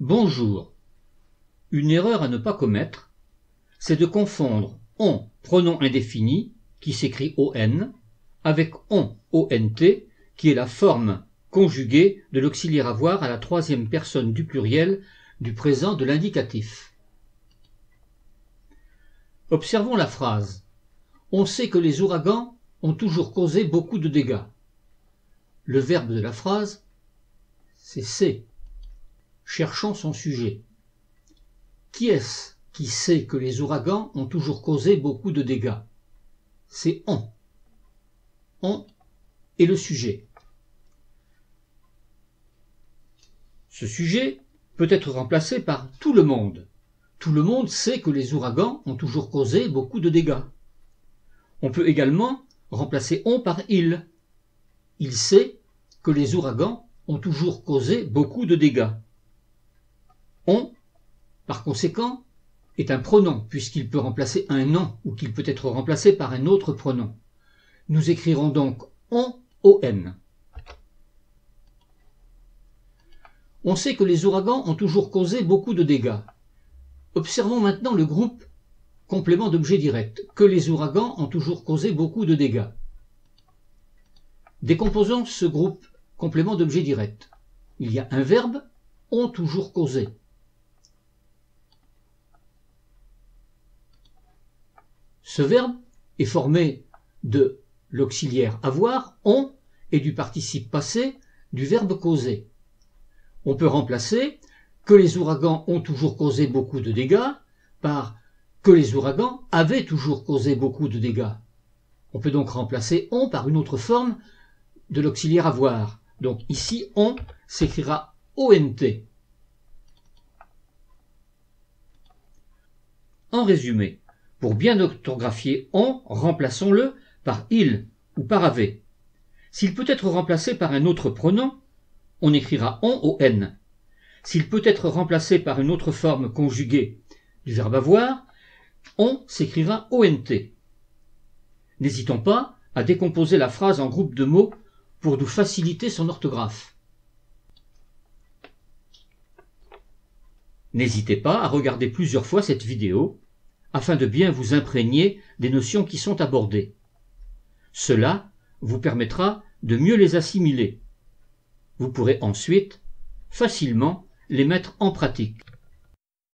Bonjour. Une erreur à ne pas commettre, c'est de confondre on pronom indéfini, qui s'écrit on, avec ont qui est la forme conjuguée de l'auxiliaire avoir à la troisième personne du pluriel du présent de l'indicatif. Observons la phrase. On sait que les ouragans ont toujours causé beaucoup de dégâts. Le verbe de la phrase, c'est c'est. Cherchons son sujet. Qui est-ce qui sait que les ouragans ont toujours causé beaucoup de dégâts? C'est on. On est le sujet. Ce sujet peut être remplacé par tout le monde. Tout le monde sait que les ouragans ont toujours causé beaucoup de dégâts. On peut également remplacer on par il. Il sait que les ouragans ont toujours causé beaucoup de dégâts. On, par conséquent, est un pronom puisqu'il peut remplacer un nom ou qu'il peut être remplacé par un autre pronom. Nous écrirons donc on. On sait que les ouragans ont toujours causé beaucoup de dégâts. Observons maintenant le groupe complément d'objet direct, que les ouragans ont toujours causé beaucoup de dégâts. Décomposons ce groupe complément d'objet direct. Il y a un verbe, ont toujours causé. Ce verbe est formé de l'auxiliaire avoir, ont, et du participe passé du verbe causer. On peut remplacer que les ouragans ont toujours causé beaucoup de dégâts par que les ouragans avaient toujours causé beaucoup de dégâts. On peut donc remplacer on par une autre forme de l'auxiliaire avoir. Donc ici, on s'écrira ont. En résumé, pour bien orthographier on, remplaçons-le par il ou par avait. S'il peut être remplacé par un autre pronom, on écrira on. S'il peut être remplacé par une autre forme conjuguée du verbe avoir, on s'écrira ont. N'hésitons pas à décomposer la phrase en groupe de mots pour nous faciliter son orthographe. N'hésitez pas à regarder plusieurs fois cette vidéo afin de bien vous imprégner des notions qui sont abordées. Cela vous permettra de mieux les assimiler. Vous pourrez ensuite facilement les mettre en pratique.